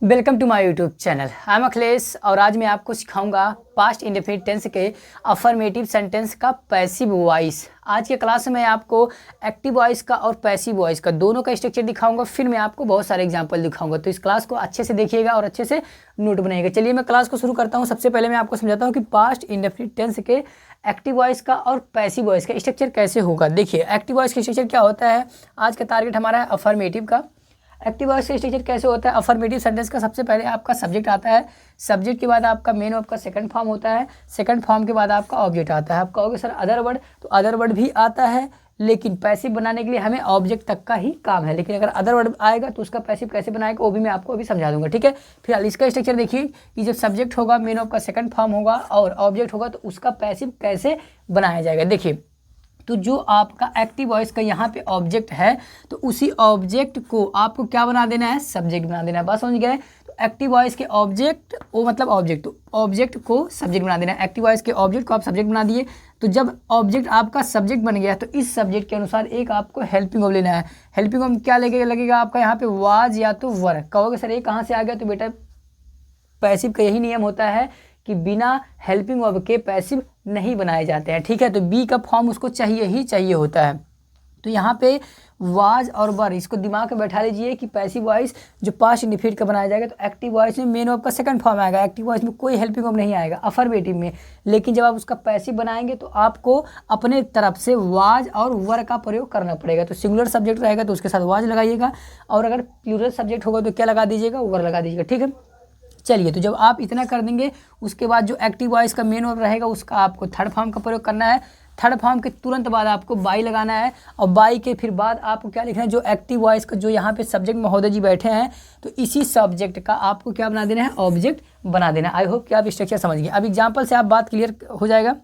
Welcome to my YouTube channel. I am Akhilesh और आज मैं आपको सिखाऊंगा पास्ट इंडेफिनिट टेंस के अफर्मेटिव सेंटेंस का पैसिव वॉइस। आज के क्लास में आपको एक्टिव वॉइस का और पैसिव वॉइस का दोनों का स्ट्रक्चर दिखाऊंगा, फिर मैं आपको बहुत सारे एग्जांपल दिखाऊंगा। तो इस क्लास को अच्छे से देखिएगा और अच्छे से नोट बनाइएगा। चलिए मैं क्लास को शुरू करता हूँ। सबसे पहले मैं आपको समझाता हूँ कि पास्ट इंडेफिनिट टेंस के एक्टिव वॉइस का और पैसिव वॉइस का स्ट्रक्चर कैसे होगा। देखिए एक्टिव वॉइस का स्ट्रक्चर क्या होता है। आज का टारगेट हमारा है अफर्मेटिव का। एक्टिव वॉइस का स्ट्रक्चर कैसे होता है। अफर्मेटिव सेंटेंस का सबसे पहले आपका सब्जेक्ट आता है, सब्जेक्ट के बाद आपका मेन वर्ब का सेकंड फॉर्म होता है, सेकंड फॉर्म के बाद आपका ऑब्जेक्ट आता है। आप कहोगे सर अदर वर्ड, तो अदर वर्ड भी आता है, लेकिन पैसिव बनाने के लिए हमें ऑब्जेक्ट तक का ही काम है। लेकिन अगर अदर वर्ड आएगा तो उसका पैसिव कैसे बनाएगा वो भी मैं आपको अभी समझा दूंगा, ठीक है। फिलहाल इसका स्ट्रक्चर देखिए कि जब सब्जेक्ट होगा, मेन वर्ब का सेकंड फॉर्म होगा और ऑब्जेक्ट होगा तो उसका पैसिव कैसे बनाया जाएगा। देखिए तो जो आपका एक्टिव वॉइस का यहाँ पे ऑब्जेक्ट है तो उसी ऑब्जेक्ट को आपको क्या बना देना है, सब्जेक्ट बना देना है। बात समझ गए। तो एक्टिव वॉइस के ऑब्जेक्ट वो मतलब ऑब्जेक्ट, तो ऑब्जेक्ट को सब्जेक्ट बना देना है। एक्टिव वॉइस के ऑब्जेक्ट को आप सब्जेक्ट बना दिए। तो जब ऑब्जेक्ट आपका सब्जेक्ट बन गया तो इस सब्जेक्ट के अनुसार एक आपको हेल्पिंग वर्ब लेना है। हेल्पिंग वर्ब क्या लगेगा आपका यहाँ पे वाज या तो वर। कहोगे सर ये कहाँ से आ गया, तो बेटा पैसिव का यही नियम होता है कि बिना हेल्पिंग वर्ब के पैसिव नहीं बनाए जाते हैं, ठीक है। तो बी का फॉर्म उसको चाहिए ही चाहिए होता है। तो यहाँ पे वाज और वर इसको दिमाग में बैठा लीजिए कि पैसिव वॉइस जो पास्ट इंडेफिनिट का बनाया जाएगा तो एक्टिव वॉइस में मेन वर्ब का सेकंड फॉर्म आएगा। एक्टिव वॉइस में कोई हेल्पिंग वर्ब नहीं आएगा अफर्मेटिव में। लेकिन जब आप उसका पैसिव बनाएंगे तो आपको अपने तरफ से वाज और वर का प्रयोग करना पड़ेगा। तो सिंगुलर सब्जेक्ट रहेगा तो उसके साथ वाज लगाइएगा, और अगर प्लूरल सब्जेक्ट होगा तो क्या लगा दीजिएगा, वर लगा दीजिएगा, ठीक है। चलिए तो जब आप इतना कर देंगे उसके बाद जो एक्टिव वॉइस का मेन वर्ब रहेगा उसका आपको थर्ड फॉर्म का प्रयोग करना है। थर्ड फॉर्म के तुरंत बाद आपको बाई लगाना है, और बाई के फिर बाद आपको क्या लिखना है, जो एक्टिव वॉइस का जो यहाँ पे सब्जेक्ट महोदय जी बैठे हैं तो इसी सब्जेक्ट का आपको क्या बना देना है, ऑब्जेक्ट बना देना है। आई होप कि आप स्ट्रक्चर समझ गए। अब एग्जाम्पल से आप बात क्लियर हो जाएगा।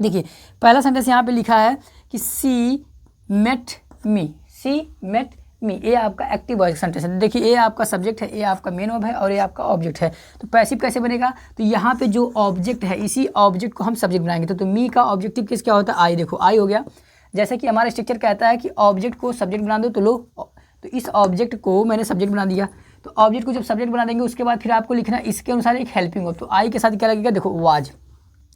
देखिए पहला सेंटेंस यहाँ पे लिखा है कि सी मेट मी, सी मेट मी, ये आपका एक्टिव वॉइस सेंटेंस है। देखिए ये आपका सब्जेक्ट है, ये आपका मेन वर्ब है और ये आपका ऑब्जेक्ट है। तो पैसिव कैसे बनेगा, तो यहाँ पे जो ऑब्जेक्ट है इसी ऑब्जेक्ट को हम सब्जेक्ट बनाएंगे। तो मी का ऑब्जेक्टिव किस क्या होता है, आई। देखो आई हो गया। जैसे कि हमारा स्ट्रक्चर कहता है कि ऑब्जेक्ट को सब्जेक्ट बना दो, तो लो तो इस ऑब्जेक्ट को मैंने सब्जेक्ट बना दिया। तो ऑब्जेक्ट को जब सब्जेक्ट बना देंगे उसके बाद फिर आपको लिखना इसके अनुसार एक हेल्पिंग वर्ब। तो आई के साथ क्या लगेगा, देखो वाज,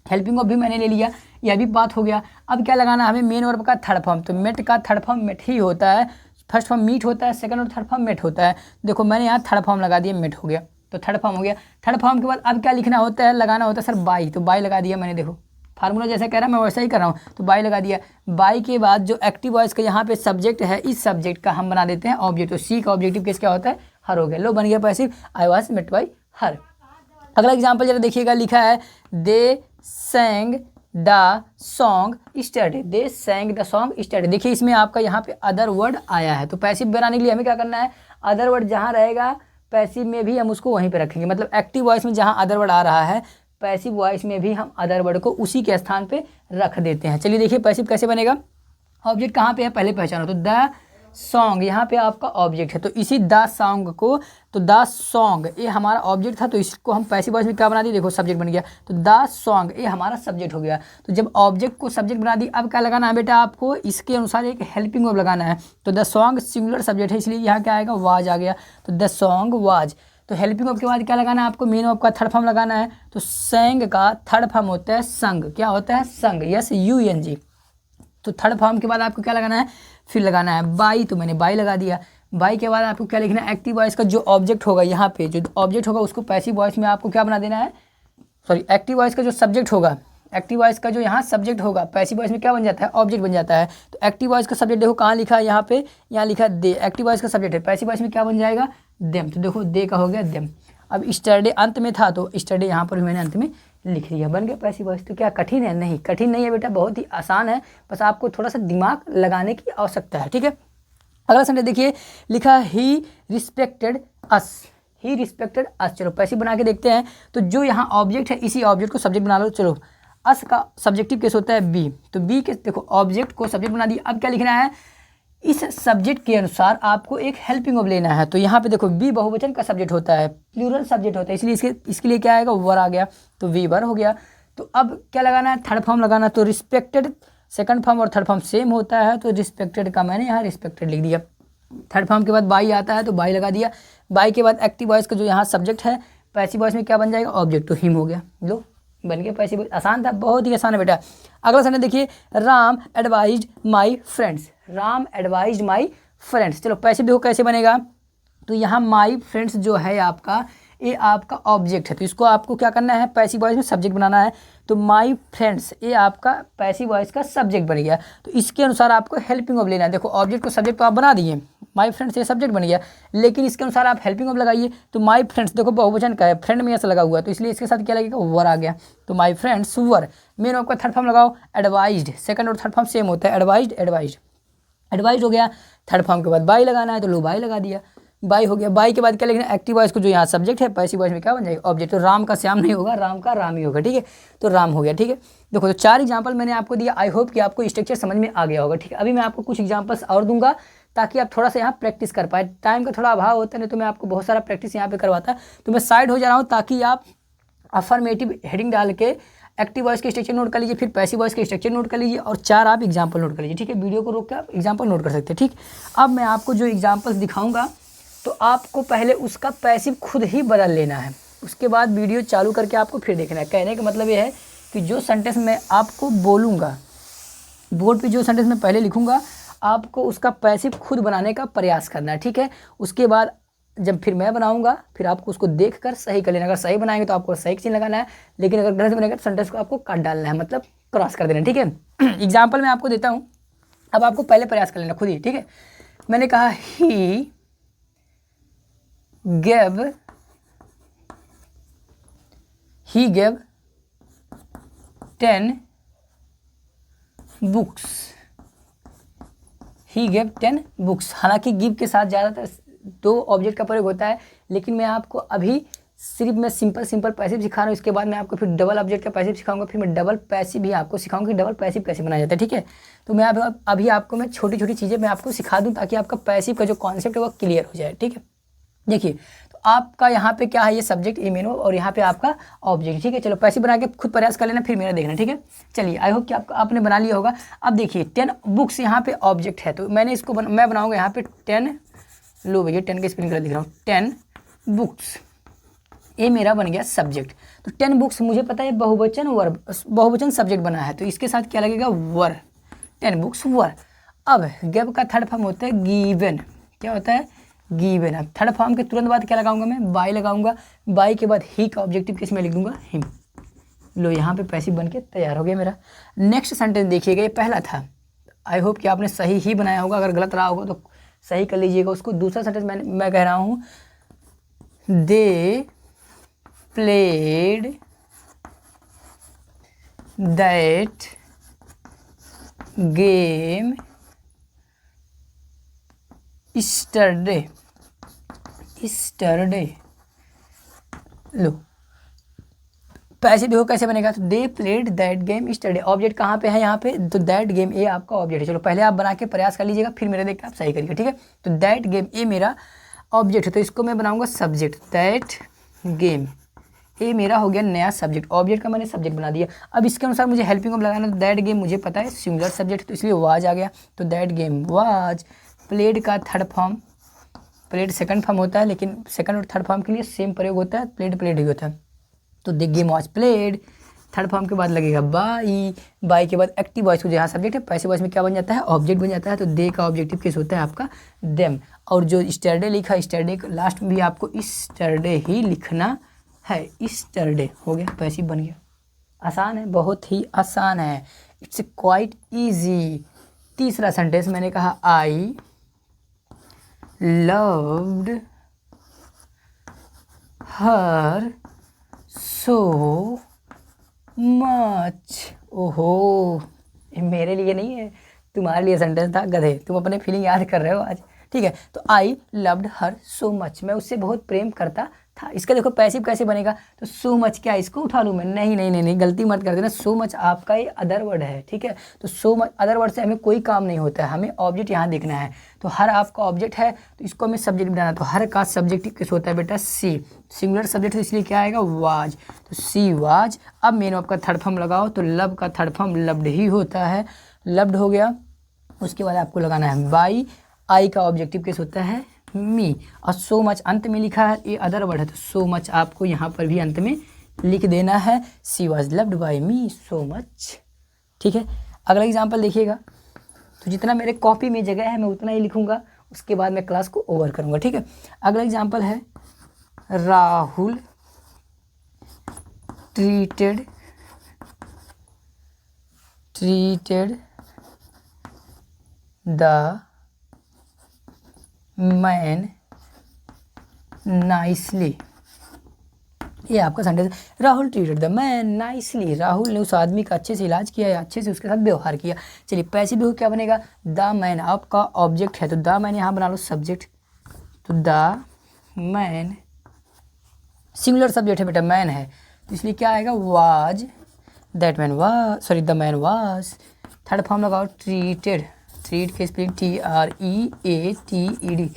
हेल्पिंग वर्ब भी मैंने ले लिया, यह भी बात हो गया। अब क्या लगाना हमें, मेन वर्ब का थर्ड फॉर्म। तो मेट का थर्ड फॉर्म मेट ही होता है। फर्स्ट फॉर्म मीट होता है, सेकंड और थर्ड फॉर्म मेट होता है। देखो मैंने यहाँ थर्ड फॉर्म लगा दिया, मेट हो गया, तो थर्ड फॉर्म हो गया। थर्ड फॉर्म के बाद अब क्या लिखना होता है, लगाना होता है सर बाई। तो बाई लगा दिया मैंने, देखो फार्मूला जैसा कह रहा है मैं वैसा ही कर रहा हूँ। तो बाई लगा दिया। बाई के बाद जो एक्टिव वॉइस का यहाँ पे सब्जेक्ट है इस सब्जेक्ट का हम बना देते हैं ऑब्जेक्ट। तो सी का ऑब्जेक्टिव किस क्या होता है, हर हो गया। लो बन गया passive, I was met by her. अगला एग्जाम्पल जरा देखिएगा, लिखा है they sang the song study, they sang the song study. देखिए इसमें आपका यहाँ पे अदर वर्ड आया है। तो पैसिव बनाने के लिए हमें क्या करना है, अदर वर्ड जहाँ रहेगा पैसिव में भी हम उसको वहीं पे रखेंगे। मतलब एक्टिव वॉइस में जहाँ अदर वर्ड आ रहा है पैसिव वॉइस में भी हम अदर वर्ड को उसी के स्थान पे रख देते हैं। चलिए देखिए पैसिव कैसे बनेगा। ऑब्जेक्ट कहाँ पे है पहले पहचानो। तो द सॉन्ग यहाँ पे आपका ऑब्जेक्ट है, तो इसी द सॉन्ग को, तो द सॉन्ग ये हमारा ऑब्जेक्ट था तो इसको हम पैसिव वॉइस में क्या बना दिए, देखो सब्जेक्ट बन गया। तो द सॉन्ग ये हमारा सब्जेक्ट हो गया। तो जब ऑब्जेक्ट को सब्जेक्ट बना दी अब क्या लगाना है बेटा, आपको इसके अनुसार एक हेल्पिंग वर्ब लगाना है। तो द सॉन्ग सिंगुलर सब्जेक्ट है इसलिए यहाँ क्या आएगा, वाज आ गया। तो द सॉन्ग वाज। तो हेल्पिंग वर्ब के बाद क्या लगाना है आपको, मेन वर्ब का थर्ड फॉर्म लगाना है। तो सेंग का थर्ड फॉर्म होता है संग, क्या होता है संग, यस UNG। तो थर्ड फॉर्म के बाद आपको क्या लगाना है, फिर लगाना है बाई। तो मैंने बाई लगा दिया। बाई के बाद आपको क्या लिखना है, एक्टिव वॉइस का जो ऑब्जेक्ट होगा यहाँ पे जो ऑब्जेक्ट होगा उसको पैसिव वॉइस में आपको क्या बना देना है, सॉरी एक्टिव वॉइस का जो सब्जेक्ट होगा, एक्टिव वॉइस का जो यहाँ सब्जेक्ट होगा पैसिव वॉइस में क्या बन जाता है, ऑब्जेक्ट बन जाता है। तो एक्टिव वॉइस का सब्जेक्ट देखो कहाँ लिखा है, यहाँ पे यहाँ लिखा दे। एक्टिव वॉइस का सब्जेक्ट है, पैसिव वॉइस में क्या बन जाएगा, देम। तो देखो दे का हो गया देम। अब स्टडी अंत में था तो स्टडी यहाँ पर मैंने अंत में लिख दिया, बन गया पैसिव वॉइस। तो क्या कठिन है, नहीं कठिन नहीं है बेटा, बहुत ही आसान है, बस आपको थोड़ा सा दिमाग लगाने की आवश्यकता है, ठीक है। अगला सेंटेंस देखिए, लिखा ही रिस्पेक्टेड अस, ही रिस्पेक्टेड अस। चलो पैसिव बना के देखते हैं। तो जो यहाँ ऑब्जेक्ट है इसी ऑब्जेक्ट को सब्जेक्ट बना लो। चलो अस का सब्जेक्टिव केस होता है बी, तो बी के देखो ऑब्जेक्ट को सब्जेक्ट बना दिया। अब क्या लिखना है, इस सब्जेक्ट के अनुसार आपको एक हेल्पिंग वर्ब लेना है। तो यहाँ पे देखो बी बहुवचन का सब्जेक्ट होता है, प्लूरल सब्जेक्ट होता है, इसलिए इसके लिए क्या आएगा, वर आ गया। तो वी वर हो गया। तो अब क्या लगाना है, थर्ड फॉर्म लगाना। तो रिस्पेक्टेड सेकंड फॉर्म और थर्ड फॉर्म सेम होता है, तो रिस्पेक्टेड का मैंने यहाँ रिस्पेक्टेड लिख दिया। थर्ड फॉर्म के बाद बाई आता है तो बाई लगा दिया। बाई के बाद एक्टिव वॉइस का जो यहाँ सब्जेक्ट है, पैसिव वॉइस में क्या बन जाएगा, ऑब्जेक्ट, तो हिम हो गया। लो बन गया पैसिव वॉइस। आसान था, बहुत ही आसान है बेटा। अगला सेंटेंस देखिए, Ram advised my friends. Ram advised my friends. चलो पैसिव देखो कैसे बनेगा, तो यहाँ माई फ्रेंड्स जो है आपका, ये आपका ऑब्जेक्ट है, तो इसको आपको क्या करना है, पैसिव वॉइस में सब्जेक्ट बनाना है। तो माई फ्रेंड्स ये आपका पैसिव वॉइस का सब्जेक्ट बन गया। तो इसके अनुसार आपको हेल्पिंग ऑफ लेना है। देखो ऑब्जेक्ट को सब्जेक्ट तो आप बना दिए, माई फ्रेंड्स ये सब्जेक्ट बन गया, लेकिन इसके अनुसार आप हेल्पिंग ऑफ लगाइए। तो माई फ्रेंड्स देखो बहुवचन का है, फ्रेंड में ऐसा लगा हुआ है, तो इसलिए इसके साथ क्या लगेगा, वर आ गया। तो my friends were. Main of का थर्ड फॉर्म लगाओ, एडवाइज्ड। सेकंड और थर्ड फॉर्म सेम होता है, एडवाइज्ड एडवाइज्ड एडवाइज्ड हो गया। थर्ड फॉर्म के बाद बाई लगाना है, तो लो बाई लगा दिया, बाई हो गया। बाई के बाद क्या लिखना है, एक्टिव वॉइस को जो यहाँ सब्जेक्ट है, पैसिव वॉइस में क्या बन जाएगा, ऑब्जेक्ट। तो राम का श्याम नहीं होगा, राम का राम ही होगा, ठीक है। तो राम हो गया, ठीक है। देखो तो 4 एग्जाम्पल मैंने आपको दिया, आई होप कि आपको स्ट्रक्चर समझ में आ गया होगा, ठीक है। अभी मैं आपको कुछ एग्जाम्पल्स और दूंगा ताकि आप थोड़ा सा यहाँ प्रैक्टिस कर पाए। टाइम का थोड़ा अभाव होता है, नहीं तो मैं आपको बहुत सारा प्रैक्टिस यहाँ पे करवाता। तो मैं साइड हो जा रहा हूँ ताकि आप अफर्मेटिव हेडिंग डाल के एक्टिव वॉइस के स्ट्रक्चर नोट कर लीजिए, फिर पैसिव वॉइस के स्ट्रक्चर नोट कर लीजिए, और 4 आप एग्जाम्पल नोट कर लीजिए, ठीक है। वीडियो को रोक के आप एग्जाम्पल नोट कर सकते हैं, ठीक। अब मैं आपको जो एग्जाम्पल्स दिखाऊंगा, तो आपको पहले उसका पैसिव खुद ही बदल लेना है, उसके बाद वीडियो चालू करके आपको फिर देखना है। कहने का मतलब ये है कि जो सेंटेंस मैं आपको बोलूँगा, बोर्ड पे जो सेंटेंस मैं पहले लिखूँगा, आपको उसका पैसिव खुद बनाने का प्रयास करना है, ठीक है। उसके बाद जब फिर मैं बनाऊंगा, फिर आपको उसको देखकर सही कर लेना। अगर सही बनाएंगे तो आपको सही चिन्ह लगाना है, लेकिन अगर गलत बनेगा तो सेंटेंस को आपको काट डालना है, मतलब क्रॉस कर देना, ठीक है। एग्जाम्पल मैं आपको देता हूँ, अब आपको पहले प्रयास कर लेना खुद ही, ठीक है। मैंने कहा ही gave 10 books. He gave 10 books. हालांकि गिव के साथ ज़्यादातर 2 ऑब्जेक्ट का प्रयोग होता है, लेकिन मैं आपको अभी सिर्फ मैं सिंपल पैसिव सिखा रहा हूँ। इसके बाद मैं आपको फिर डबल ऑब्जेक्ट का पैसिव सिखाऊंगा, फिर मैं डबल पैसिव भी आपको सिखाऊंगा कि डबल पैसिव कैसे बनाया जाता है, ठीक है। तो मैं अभी आपको मैं छोटी छोटी चीज़ें मैं आपको सिखा दूँ ताकि आपका पैसिव का जो कॉन्सेप्ट है वो क्लियर हो जाए, ठीक है। देखिए तो आपका यहाँ पे क्या है, ये सब्जेक्ट ए मेन और यहाँ पे आपका ऑब्जेक्ट, ठीक है। चलो पैसिव बना के खुद प्रयास कर लेना, फिर मेरा देखना, ठीक है। चलिए आई होप कि आपने बना लिया होगा। अब देखिए 10 बुक्स यहाँ पे ऑब्जेक्ट है, तो मैंने इसको मैं बनाऊंगा यहाँ पे 10, लो भैया 10 के स्पेलिंग कर लिख रहा हूँ, 10 बुक्स, ये मेरा बन गया सब्जेक्ट। तो 10 बुक्स मुझे पता है बहुवचन सब्जेक्ट बना है, तो इसके साथ क्या लगेगा, वर। 10 बुक्स वर। अब गेव का थर्ड फॉर्म होता है गिवन। क्या होता है, गिवन। अब थर्ड फॉर्म के तुरंत बाद क्या लगाऊंगा, मैं बाई लगाऊंगा। बाई के बाद ही का ऑब्जेक्टिव केस में लिख दूंगा हिम। लो यहाँ पे पैसिव बन के तैयार हो गया मेरा। नेक्स्ट सेंटेंस देखिएगा, ये पहला था, आई होप कि आपने सही ही बनाया होगा, अगर गलत रहा होगा तो सही कर लीजिएगा उसको। दूसरा सेंटेंस मैं कह रहा हूँ, they played that game yesterday. लो पैसे देखो कैसे बनेगा, तो they played that game yesterday. Object कहाँ पे है, यहाँ पे, तो दैट गेम ये आपका ऑब्जेक्ट है। चलो पहले आप बना के प्रयास कर लीजिएगा, फिर मेरे देख के आप सही करिएगा, ठीक है। तो दैट गेम ये मेरा ऑब्जेक्ट है, तो इसको मैं बनाऊंगा सब्जेक्ट। दैट गेम ये मेरा हो गया नया सब्जेक्ट, ऑब्जेक्ट का मैंने सब्जेक्ट बना दिया। अब इसके अनुसार मुझे हेल्पिंग ऑफ लगाना, तो दैट गेम मुझे पता है सिंगुलर सब्जेक्ट, तो इसलिए वाज आ गया। तो दैट गेम वाज। प्लेड का third form, played second form होता है, लेकिन सेकंड और थर्ड फॉर्म के लिए सेम प्रयोग होता है, प्लेड ही होता है। तो the game was played. Third form के बाद लगेगा बाई। बाई के बाद एक्टिव वॉइस को जहाँ सब्जेक्ट है, पैसिव वॉइस में क्या बन जाता है, ऑब्जेक्ट बन जाता है। तो दे का ऑब्जेक्टिव केस होता है आपका देम। और जो स्टरडे लिखा, स्टरडे लास्ट में भी आपको स्टरडे ही लिखना है। स्टरडे हो गया, पैसिव बन गया। आसान है, बहुत ही आसान है, इट्स क्वाइट ईजी। तीसरा सेंटेंस मैंने कहा, I loved her so much. ओहो, ये मेरे लिए नहीं है, तुम्हारे लिए सेंटेंस था गधे, तुम अपने फीलिंग याद कर रहे हो आज, ठीक है। तो I loved her so much, मैं उससे बहुत प्रेम करता था। इसका देखो पैसिव कैसे बनेगा, तो सो मच, क्या इसको उठा लूँ मैं, नहीं, गलती मत कर देना। सो मच आपका ये अदर वर्ड है, ठीक है। तो सो मच अदर वर्ड से हमें कोई काम नहीं होता है, हमें ऑब्जेक्ट यहाँ देखना है। तो हर आपका ऑब्जेक्ट है, तो इसको हमें सब्जेक्ट बनाना। तो हर का सब्जेक्ट किस होता है बेटा, सी। सिंगुलर सब्जेक्ट है, इसलिए क्या आएगा, वाज। तो सी वाज। अब मेन आपका थर्ड फॉर्म लगाओ, तो लव का थर्ड फॉर्म लव्ड ही होता है, लव्ड हो गया। उसके बाद आपको लगाना है बाई। आई का ऑब्जेक्टिव केस होता है मी, और सो मच अंत में लिखा है, ये अदर वर्ड है, तो सो मच आपको यहाँ पर भी अंत में लिख देना है। She was loved by me so much. ठीक है, अगला एग्जाम्पल देखिएगा। तो जितना मेरे कॉपी में जगह है मैं उतना ही लिखूंगा, उसके बाद मैं क्लास को ओवर करूंगा। ठीक है, अगला एग्जाम्पल है Rahul treated the man nicely. ये आपका sentence, Rahul treated the man nicely, Rahul ने उस आदमी का अच्छे से इलाज किया या अच्छे से उसके साथ व्यवहार किया। चलिए पैसिव व्यू क्या बनेगा, द मैन आपका ऑब्जेक्ट है, तो द मैन यहाँ बना लो सब्जेक्ट, तो द मैन सिंगुलर सब्जेक्ट है बेटा, मैन है, तो इसलिए क्या आएगा, was, that man was, sorry the man was. Third form लगाओ, ट्रीटेड, ट्रीट के spelling TREATED,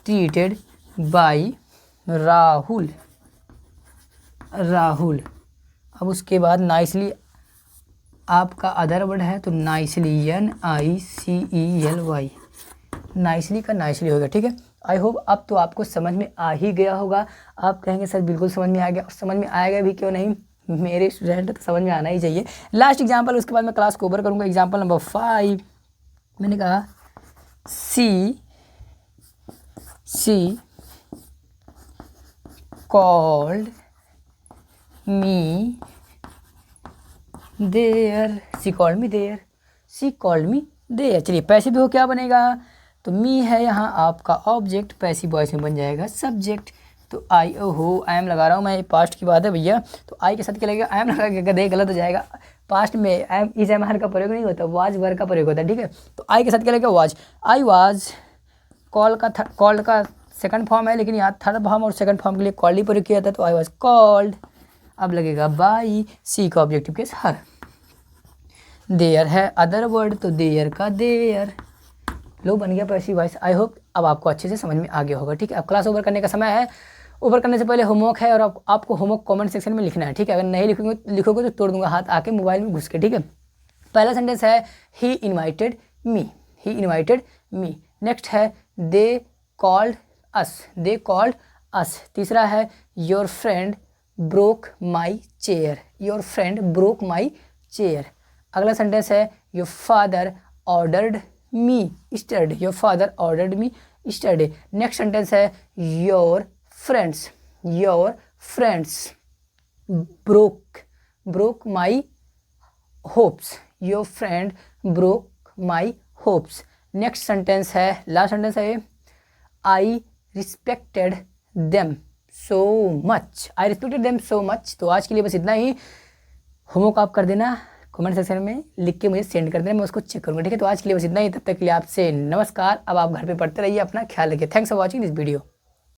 treated by Rahul, Rahul. अब उसके बाद नाइसली आपका अदर वर्ड है, तो नाइसली NICELY, नाइसली का नाइसली होगा। ठीक है, आई होप अब तो आपको समझ में आ ही गया होगा। आप कहेंगे सर बिल्कुल समझ में आ गया, और समझ में आएगा भी क्यों नहीं, मेरे स्टूडेंट तो समझ में आना ही चाहिए। लास्ट एग्जाम्पल, उसके बाद मैं क्लास को ओवर करूँगा। एग्जाम्पल नंबर 5 मैंने कहा she called me there, she called me there, she called me there. चलिए पैसिव हो क्या बनेगा, तो मी है यहाँ आपका ऑब्जेक्ट, पैसिव वॉइस में बन जाएगा सब्जेक्ट, तो आई हो, आई एम लगा रहा हूँ मैं, पास्ट की बात है भैया, तो आई के साथ क्या लगेगा, आई एम लगा के गधे, गलत हो जाएगा। पास्ट में एम इस एम आर का प्रयोग नहीं होता, वाज वर्ग का प्रयोग होता है। ठीक है, तो आई के साथ क्या लगेगा, वाज, आई वाज, कॉल्ड का सेकंड फॉर्म है, लेकिन यहाँ थर्ड फॉर्म और सेकंड फॉर्म के लिए कॉल्ड ही प्रयोग किया जाता है, तो आई वाज कॉल्ड। अब लगेगा बाई, सी का ऑब्जेक्टिव केस हर, देयर है अदर वर्ड, तो देयर का देयर, लो बन गया पैसिव वॉइस। आई होप अब आपको अच्छे से समझ में आ गया होगा। ठीक है, अब क्लास ओवर करने का समय है। ओवर करने से पहले होमवर्क है, और आपको होमवर्क कमेंट सेक्शन में लिखना है। ठीक है, अगर नहीं लिखोगे तो तोड़ दूंगा हाथ आके मोबाइल में घुस के। ठीक है, पहला सेंटेंस है he invited me, he invited me. Next है दे कॉल्ड अस, तीसरा है your friend broke my chair, your friend broke my chair. अगला सेंटेंस है your father ordered me study, your father ordered me study. Next sentence है your friends broke my hopes, your friend broke my hopes. Next sentence है, last sentence है I respected them so much, I respected them so much. तो आज के लिए बस इतना ही। Homework आप कर देना, कमेंट सेक्शन में लिख के मुझे सेंड कर देना, मैं उसको चेक करूँगा। ठीक है, तो आज के लिए बस इतना ही। तब तक के लिए आपसे नमस्कार। अब आप घर पे पढ़ते रहिए, अपना ख्याल रखिए। Thanks for watching this video.